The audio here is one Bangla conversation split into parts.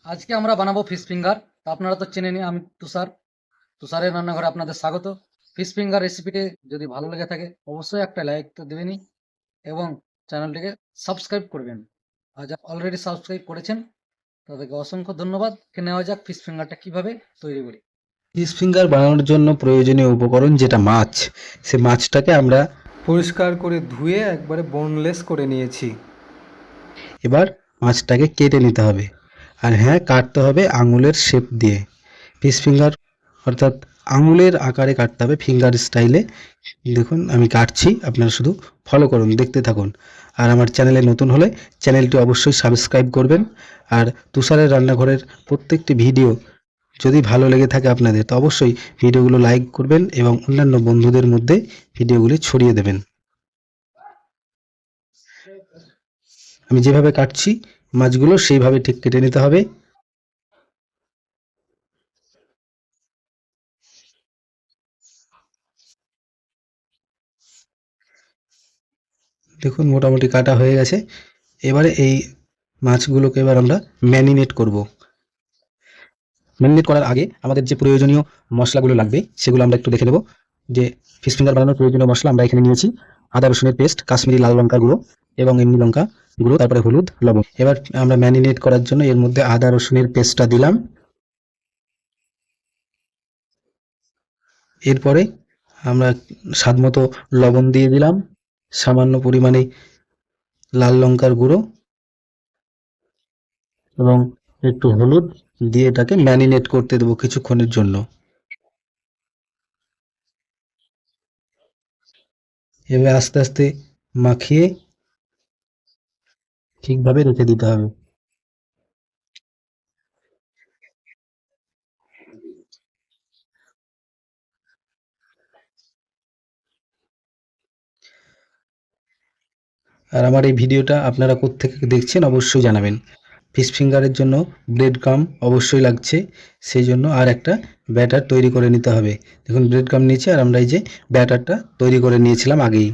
আজকে আমরা বানাবো ফিশ ফিঙ্গার। তা আপনারা তো চেনেনই, আমি তুষারের রান্নাঘরে আপনাদের স্বাগত। ফিশ ফিঙ্গার রেসিপিটি যদি ভালো লেগে থাকে অবশ্যই একটা লাইক তো দেবেনই এবং চ্যানেলটিকে সাবস্ক্রাইব করবেন। আর যা অলরেডি সাবস্ক্রাইব করেছেন তাদেরকে অসংখ্য ধন্যবাদ। নেওয়া যাক ফিশ ফিঙ্গারটা কিভাবে তৈরি করি। ফিশ ফিঙ্গার বানানোর জন্য প্রয়োজনীয় উপকরণ যেটা মাছ, সে মাছটাকে আমরা পরিষ্কার করে ধুয়ে একবারে বোনলেস করে নিয়েছি। এবার মাছটাকে কেটে নিতে হবে। আর হ্যাঁ, কাটতে হবে আঙুলের শেপ দিয়ে। ফিশ ফিঙ্গার অর্থাৎ আঙুলের আকারে কাটতে হবে, ফিঙ্গার স্টাইলে। দেখুন আমি কাটছি, আপনারা শুধু ফলো করুন, দেখতে থাকুন। আর আমার চ্যানেলে নতুন হলে চ্যানেলটি অবশ্যই সাবস্ক্রাইব করবেন। আর তুষারের রান্নাঘরের প্রত্যেকটি ভিডিও যদি ভালো লেগে থাকে আপনাদের, তো অবশ্যই ভিডিওগুলো লাইক করবেন এবং অন্যান্য বন্ধুদের মধ্যে ভিডিওগুলি ছড়িয়ে দেবেন। আমি যেভাবে কাটছি মাছগুলো সেইভাবে ঠিক কেটে নিতে হবে। দেখুন মোটামুটি কাটা হয়ে গেছে। এবারে এই মাছগুলোকে এবার আমরা ম্যারিনেট করব। ম্যারিনেট করার আগে আমাদের যে প্রয়োজনীয় মশলাগুলো লাগবে সেগুলো আমরা একটু দেখে নেব। যে ফিশ ফিঙ্গার বানানোর প্রয়োজনীয় মশলা আমরা এখানে নিয়েছি: আদা রসুনের পেস্ট, কাশ্মীরি লাল লঙ্কা গুঁড়ো এবং এমনি লঙ্কা গুঁড়ো, তারপরে হলুদ, লবণ। এবার আমরা ম্যারিনেট করার জন্য এর মধ্যে আদা রসুনের পেস্টটা দিলাম। এরপরে আমরা স্বাদমতো লবণ দিয়ে দিলাম, সামান্য পরিমাণে লাল লঙ্কার গুঁড়ো এবং একটু হলুদ দিয়ে এটাকে ম্যারিনেট করতে দেবো কিছুক্ষণের জন্য। এভাবে আস্তে আস্তে মাখিয়ে ঠিকভাবে রেখে দিতে হবে। আর আমার এই ভিডিওটা আপনারা কোত্থেকে দেখছেন অবশ্যই জানাবেন। ফিশ ফিঙ্গারের জন্য ব্রেড ক্রাম্ব অবশ্যই লাগছে, সেই জন্য আর একটা ব্যাটার তৈরি করে নিতে হবে। দেখুন ব্রেড ক্রাম্ব নিয়েছি আর আমরা এই যে ব্যাটারটা তৈরি করে নিয়েছিলাম আগেই।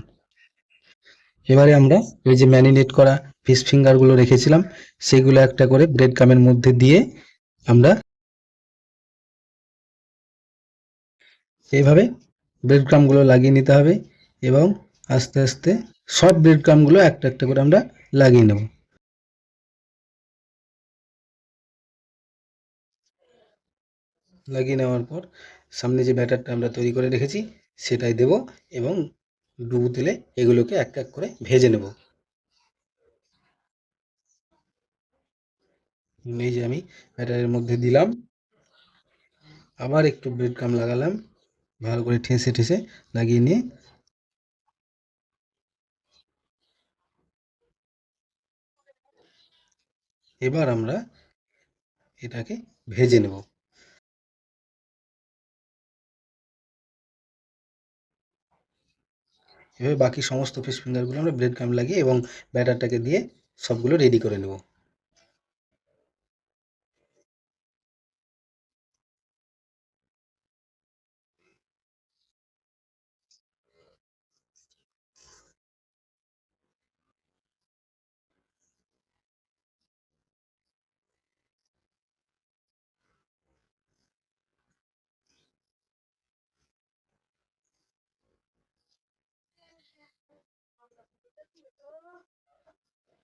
এবারে আমরা এই যে ম্যারিনেট করা ফিশ ফিঙ্গারগুলো রেখেছিলাম সেগুলো একটা করে ব্রেড ক্রাম্বের মধ্যে দিয়ে আমরা এইভাবে ব্রেড ক্রাম্বগুলো লাগিয়ে নিতে হবে এবং আস্তে আস্তে সব ব্রেড ক্রাম্বগুলো একটা একটা করে আমরা লাগিয়ে নেব। লাগিয়ে নেওয়ার পর সামনে যে ব্যাটারটা আমরা তৈরি করে রেখেছি সেটাই দেব এবং ডুবো তেলে এগুলোকে এক এক করে ভেজে নেব। এই যে আমি ব্যাটারের মধ্যে দিলাম, আবার একটু ব্রেড ক্রাম্ব লাগালাম, ভালো করে ঠেসে ঠেসে লাগিয়ে নিয়ে এবার আমরা এটাকে ভেজে নেব। এভাবে বাকি সমস্ত ফিশ ফিঙ্গারগুলো আমরা ব্রেড ক্রাম্ব লাগিয়ে এবং ব্যাটারটাকে দিয়ে সবগুলো রেডি করে নেব।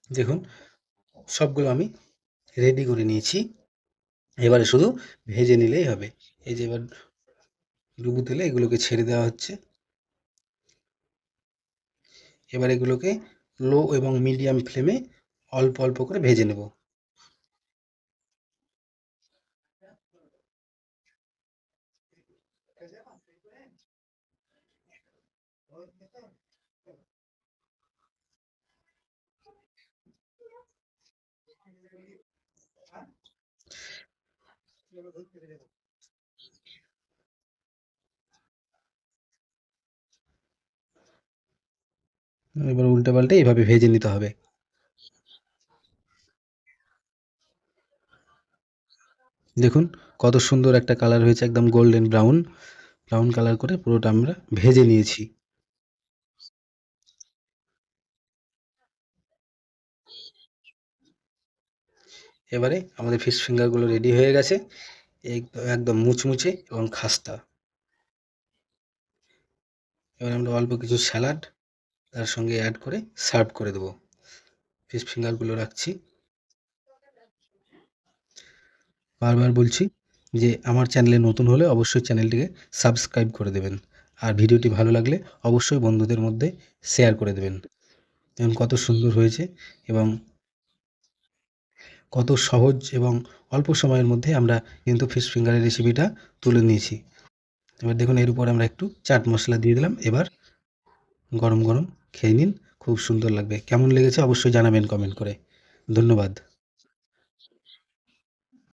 দেখুন সবগুলো আমি রেডি করে নিয়েছি, এবারে শুধু ভেজে নিলেই হবে। এই যে এবার ডুবো তেলে এগুলোকে ছেড়ে দেওয়া হচ্ছে। এবার এগুলোকে লো এবং মিডিয়াম ফ্লেমে অল্প অল্প করে ভেজে নেব। এবার উল্টে পাল্টে এভাবে ভেজে নিতে হবে। দেখুন কত সুন্দর একটা কালার হয়েছে, একদম গোল্ডেন ব্রাউন ব্রাউন কালার করে পুরোটা আমরা ভেজে নিয়েছি। এবারে আমাদের ফিশ ফিঙ্গারগুলো রেডি হয়ে গেছে, একদম মুচমুচে এবং খাস্তা। এবার আমরা অল্প কিছু স্যালাড তার সঙ্গে অ্যাড করে সার্ভ করে দেবো। ফিশ ফিঙ্গারগুলো রাখছি। বারবার বলছি যে আমার চ্যানেলে নতুন হলে অবশ্যই চ্যানেলটিকে সাবস্ক্রাইব করে দেবেন, আর ভিডিওটি ভালো লাগলে অবশ্যই বন্ধুদের মধ্যে শেয়ার করে দেবেন। দেখুন কত সুন্দর হয়েছে এবং কত সহজ এবং অল্প সময়ের মধ্যে আমরা কিন্তু ফিশ ফিঙ্গারের রেসিপিটা তুলে নিয়েছি। এবার দেখুন এর উপর আমরা একটু চাট মশলা দিয়ে দিলাম। এবার গরম গরম খেয়ে নিন, খুব সুন্দর লাগবে। কেমন লেগেছে অবশ্যই জানাবেন কমেন্ট করে। ধন্যবাদ।